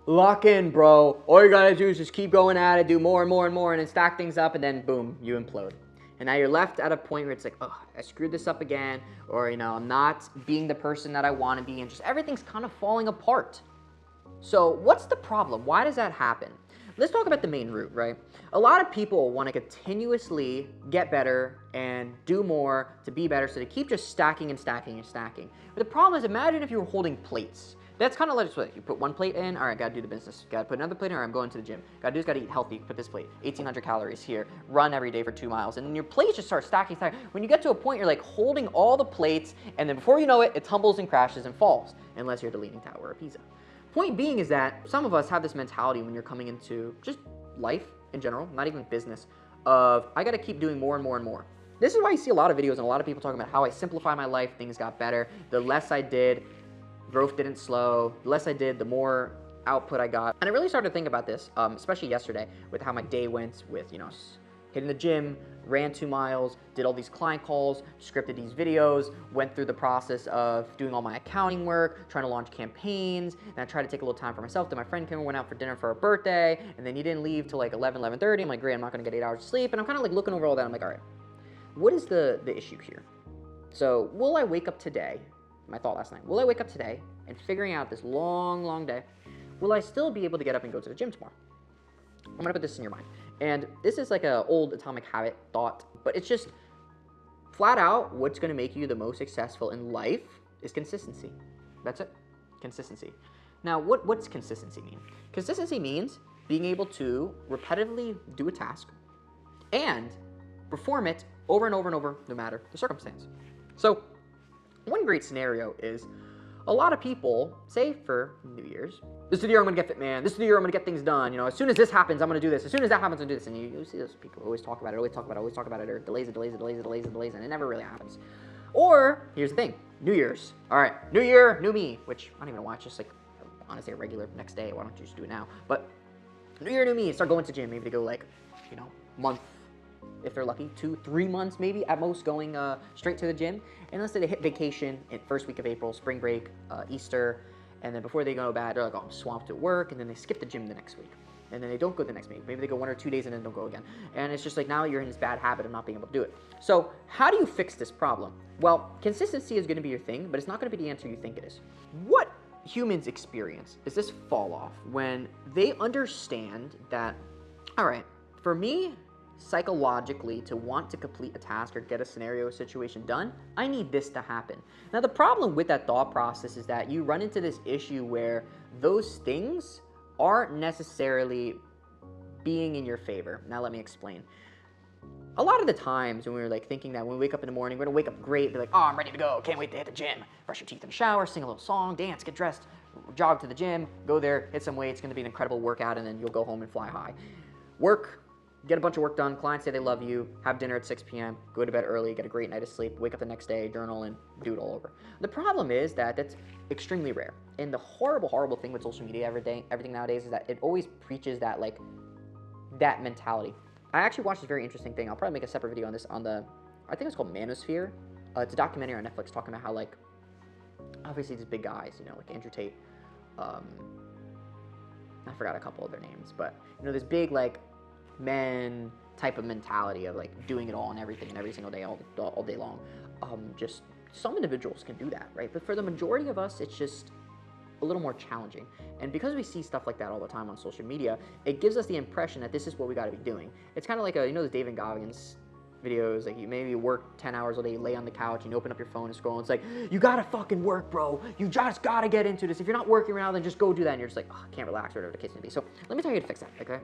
lock in, bro. All you gotta do is just keep going at it, do more and more and more, and then stack things up, and then boom, you implode. And now you're left at a point where it's like, oh, I screwed this up again, or I'm not being the person that I want to be, and just everything's kind of falling apart. So what's the problem? Why does that happen? Let's talk about the main root, right? A lot of people want to continuously get better and do more to be better, so they keep just stacking and stacking and stacking. But the problem is, imagine if you were holding plates. That's kind of like you put one plate in, all right, gotta do the business. Gotta put another plate in, all right, I'm going to the gym. Gotta do this, gotta eat healthy, put this plate, 1,800 calories here, run every day for 2 miles. And then your plates just start stacking. When you get to a point, you're like holding all the plates, and then before you know it, it tumbles and crashes and falls, unless you're the Leaning Tower of Pisa. Point being is that some of us have this mentality when you're coming into just life in general, not even business, of I gotta keep doing more and more and more. This is why you see a lot of videos and a lot of people talking about how I simplify my life, things got better, the less I did, growth didn't slow, the less I did, the more output I got. And I really started to think about this, especially yesterday, with how my day went with, hitting the gym, ran 2 miles, did all these client calls, scripted these videos, went through the process of doing all my accounting work, trying to launch campaigns, and I tried to take a little time for myself. Then my friend came and went out for dinner for her birthday, and then he didn't leave till like 11, 11:30. I'm like, great, I'm not gonna get 8 hours of sleep. And I'm kind of like looking over all that. I'm like, all right, what is the issue here? So will I wake up today, my thought last night, will I wake up today and figuring out this long, long day, will I still be able to get up and go to the gym tomorrow? I'm gonna put this in your mind. And this is like an old Atomic Habit thought, but it's just flat out what's gonna make you the most successful in life is consistency. That's it, consistency. Now, what's consistency mean? Consistency means being able to repetitively do a task and perform it over and over and over, no matter the circumstance. So one great scenario is a lot of people say for New Year's, this is the year I'm gonna get fit, man. This is the year I'm gonna get things done. As soon as this happens, I'm gonna do this. As soon as that happens, I'm gonna do this. And you see those people who always talk about it, always talk about it, always talk about it, or delays, and it never really happens. Or, here's the thing, New Year's. All right, new year, new me, which I don't even know why, it's just like, honestly, a regular next day. Why don't you just do it now? But new year, new me, start going to gym. Maybe they go like, month, if they're lucky, 2-3 months maybe at most, going straight to the gym. And let's say they hit vacation in first week of April, spring break, Easter, and then before they go to bed, they're like, oh, I'm swamped at work, and then they skip the gym the next week. And then they don't go the next week. Maybe they go 1 or 2 days and then don't go again. And it's just like now you're in this bad habit of not being able to do it. So how do you fix this problem? Well, consistency is gonna be your thing, but it's not gonna be the answer you think it is. What humans experience is this fall off when they understand that, all right, for me, psychologically, to want to complete a task or get a scenario or situation done, I need this to happen. Now, the problem with that thought process is that you run into this issue where those things aren't necessarily being in your favor. Now, let me explain. A lot of the times when we're like thinking that when we wake up in the morning, we're gonna wake up great, be like, oh, I'm ready to go, can't wait to hit the gym, brush your teeth in the shower, sing a little song, dance, get dressed, jog to the gym, go there, hit some weights, it's gonna be an incredible workout, and then you'll go home and fly high. Work, get a bunch of work done, clients say they love you, have dinner at 6 p.m., go to bed early, get a great night of sleep, wake up the next day, journal, and do it all over. The problem is that that's extremely rare. And the horrible, horrible thing with social media everything nowadays is that it always preaches that, like, that mentality. I actually watched this very interesting thing. I'll probably make a separate video on this on the, I think it's called Manosphere. It's a documentary on Netflix talking about how, like, obviously these big guys, like Andrew Tate, I forgot a couple of their names, but, this big, like, men type of mentality of like doing it all and everything and every single day all day long. Just some individuals can do that, right? But for the majority of us, it's just a little more challenging. And because we see stuff like that all the time on social media, it gives us the impression that this is what we got to be doing. It's kind of like the David Goggins videos, like you maybe work 10 hours a day, lay on the couch, and you open up your phone and scroll, and it's like, you gotta fucking work, bro. You just gotta get into this. If you're not working right now, then just go do that. And you're just like, oh, I can't relax, or whatever the case may be. So let me tell you how to fix that, okay?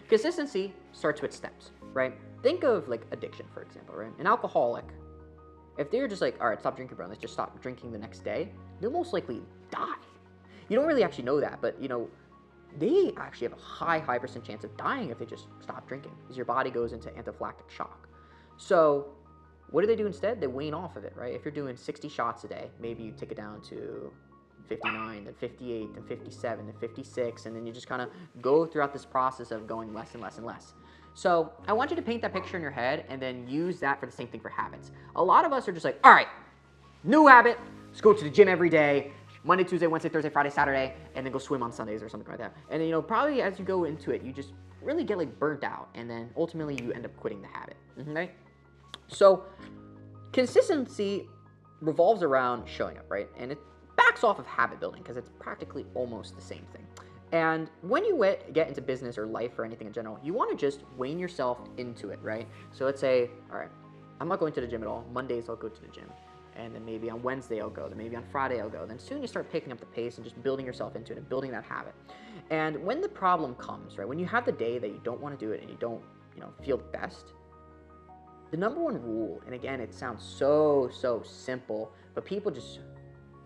Consistency starts with steps, right? Think of like addiction, for example, right? An alcoholic, if they're just like, all right, stop drinking, bro, let's just stop drinking the next day, they'll most likely die. You don't really actually know that, but they actually have a high percent chance of dying if they just stop drinking, because your body goes into anaphylactic shock. So what do they do instead? They wean off of it, right? If you're doing 60 shots a day, maybe you take it down to 59, then 58, then 57, then 56, and then you just kind of go throughout this process of going less and less and less. So I want you to paint that picture in your head and then use that for the same thing for habits. A lot of us are just like, all right, new habit, let's go to the gym every day, Monday, Tuesday, Wednesday, Thursday, Friday, Saturday, and then go swim on Sundays or something like that. And then, you know, probably as you go into it, you just really get like burnt out, and then ultimately you end up quitting the habit, right? So consistency revolves around showing up, right? And it backs off of habit building because it's practically almost the same thing. And when you get into business or life or anything in general, you want to just wane yourself into it, right? So let's say, all right, I'm not going to the gym at all. Mondays I'll go to the gym. And then maybe on Wednesday I'll go, then maybe on Friday I'll go. Then soon you start picking up the pace and just building yourself into it and building that habit. And when the problem comes, right, when you have the day that you don't want to do it and you don't, you know, feel the best, the number one rule, and again, it sounds so simple, but people just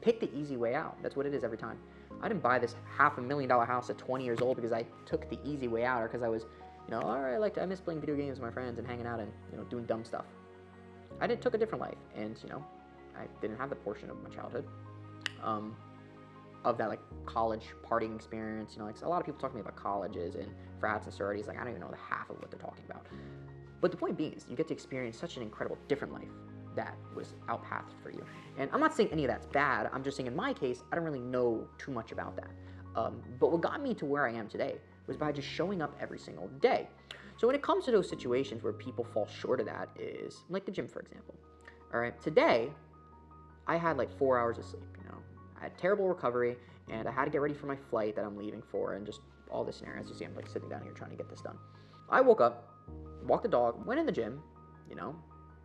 pick the easy way out. That's what it is every time. I didn't buy this $500,000 house at 20 years old because I took the easy way out or because I was, you know, all right, I miss playing video games with my friends and hanging out and, you know, doing dumb stuff. I took a different life, and, you know, I didn't have the portion of my childhood of that like college partying experience. You know, like a lot of people talk to me about colleges and frats and sororities. Like I don't even know the half of what they're talking about. But the point being is you get to experience such an incredible different life that was outpathed for you. And I'm not saying any of that's bad. I'm just saying in my case, I don't really know too much about that. But what got me to where I am today was by just showing up every single day. So when it comes to those situations where people fall short of that is like the gym, for example. All right, today I had like 4 hours of sleep, you know. I had terrible recovery, and I had to get ready for my flight that I'm leaving for, and just all this scenario. As you see, I'm like sitting down here trying to get this done. I woke up, walked the dog, went in the gym, you know,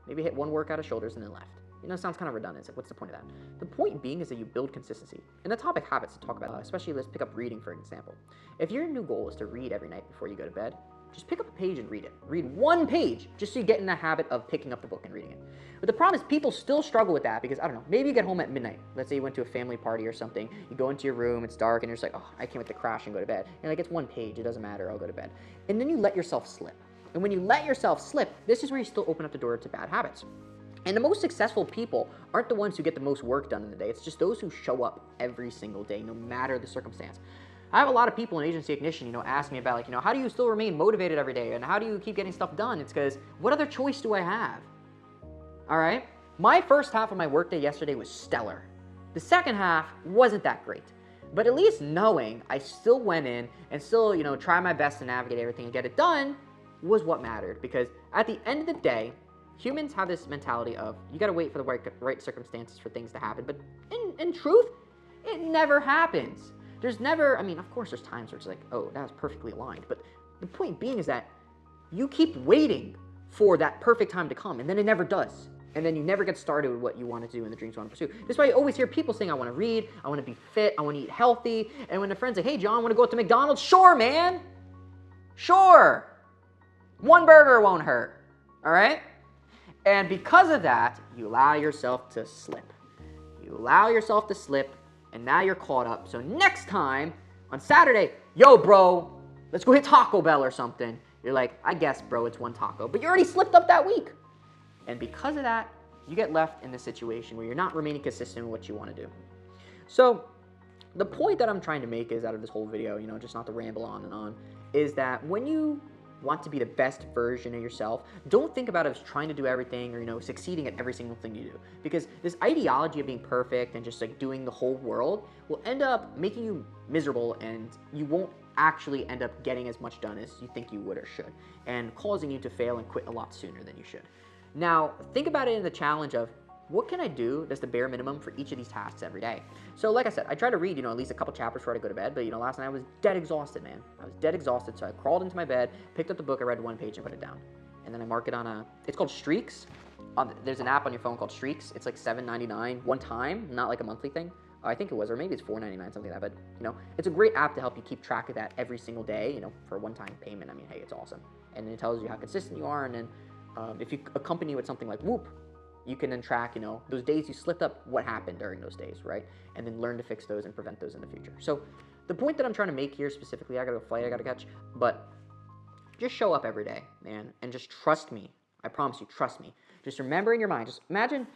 maybe hit one workout of shoulders and then left. You know, it sounds kind of redundant. It's like, what's the point of that? The point being is that you build consistency. And the topic habits to talk about, especially let's pick up reading, for example. If your new goal is to read every night before you go to bed, just pick up a page and read it. Read one page, just so you get in the habit of picking up the book and reading it. But the problem is people still struggle with that because, I don't know, maybe you get home at midnight. Let's say you went to a family party or something. You go into your room, it's dark, and you're just like, oh, I can't wait to crash and go to bed. And like, it's one page, it doesn't matter, I'll go to bed. And then you let yourself slip. And when you let yourself slip, this is where you still open up the door to bad habits. And the most successful people aren't the ones who get the most work done in the day. It's just those who show up every single day, no matter the circumstance. I have a lot of people in agency ignition, you know, ask me about like, you know, how do you still remain motivated every day? And how do you keep getting stuff done? It's because, what other choice do I have? All right? My first half of my workday yesterday was stellar. The second half wasn't that great. But at least knowing I still went in and still, you know, try my best to navigate everything and get it done was what mattered. Because at the end of the day, humans have this mentality of, you got to wait for the right circumstances for things to happen. But in truth, it never happens. There's never, I mean, of course there's times where it's like, oh, that was perfectly aligned. But the point being is that you keep waiting for that perfect time to come, and then it never does. And then you never get started with what you want to do and the dreams you want to pursue. That's why you always hear people saying, I want to read, I want to be fit, I want to eat healthy. And when a friend's like, hey, John, want to go out to McDonald's? Sure, man. Sure. One burger won't hurt. All right? And because of that, you allow yourself to slip. You allow yourself to slip, and now you're caught up. So next time, on Saturday, yo, bro, let's go hit Taco Bell or something. You're like, I guess, bro, it's one taco. But you already slipped up that week. And because of that, you get left in this situation where you're not remaining consistent with what you want to do. So the point that I'm trying to make is out of this whole video, you know, just not to ramble on and on, is that when you want to be the best version of yourself, don't think about it as trying to do everything or, you know, succeeding at every single thing you do. Because this ideology of being perfect and just like doing the whole world will end up making you miserable, and you won't actually end up getting as much done as you think you would or should, and causing you to fail and quit a lot sooner than you should. Now, think about it in the challenge of, what can I do that's the bare minimum for each of these tasks every day? So like I said, I try to read, you know, at least a couple chapters before I go to bed, but you know, last night I was dead exhausted, man. I was dead exhausted, so I crawled into my bed, picked up the book, I read one page and put it down. And then I mark it on it's called Streaks. There's an app on your phone called Streaks. It's like $7.99 one time, not like a monthly thing. I think it was, or maybe it's $4.99, something like that. But, you know, it's a great app to help you keep track of that every single day, you know, for a one-time payment. I mean, hey, it's awesome. And then it tells you how consistent you are, and then if you accompany it with something like Whoop, you can then track, you know, those days you slipped up, what happened during those days, right? And then learn to fix those and prevent those in the future. So the point that I'm trying to make here specifically, I got a flight I got to catch, but just show up every day, man, and just trust me. I promise you, trust me. Just remember in your mind, just imagine,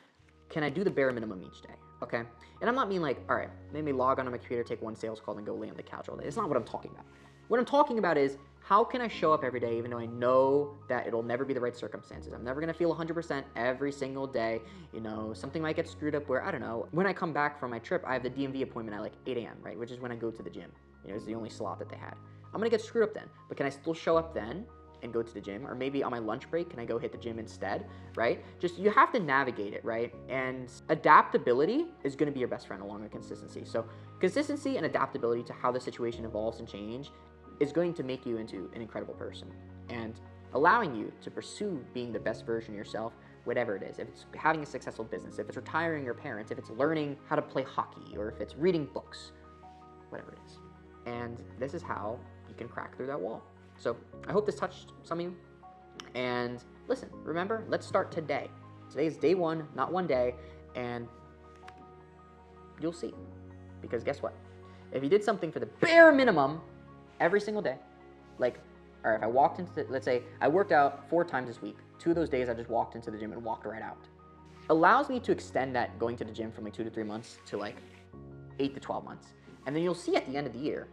can I do the bare minimum each day, okay? And I'm not mean like, all right, maybe log on to my computer, take one sales call, and go lay on the couch all day. It's not what I'm talking about. What I'm talking about is, How can I show up every day even though I know that it'll never be the right circumstances? I'm never gonna feel 100% every single day. You know, something might get screwed up where, I don't know, when I come back from my trip, I have the DMV appointment at like 8 a.m., right? Which is when I go to the gym. You know, it's the only slot that they had. I'm gonna get screwed up then, but can I still show up then and go to the gym? Or maybe on my lunch break, can I go hit the gym instead, right? Just, you have to navigate it, right? And adaptability is gonna be your best friend along with consistency. So consistency and adaptability to how the situation evolves and change is going to make you into an incredible person and allowing you to pursue being the best version of yourself, whatever it is. If it's having a successful business, if it's retiring your parents, if it's learning how to play hockey, or if it's reading books, whatever it is. And this is how you can crack through that wall. So I hope this touched some of you. And listen, remember, let's start today. Today is day one, not one day, and you'll see. Because guess what? If you did something for the bare minimum every single day, like, all right, if I walked into let's say I worked out 4 times this week, 2 of those days I just walked into the gym and walked right out. Allows me to extend that going to the gym from like 2 to 3 months to like 8 to 12 months. And then you'll see at the end of the year,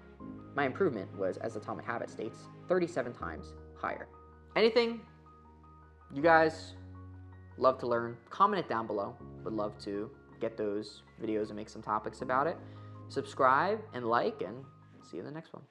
my improvement was, as Atomic Habit states, 37 times higher. Anything you guys love to learn, comment it down below. Would love to get those videos and make some topics about it. Subscribe and like, and see you in the next one.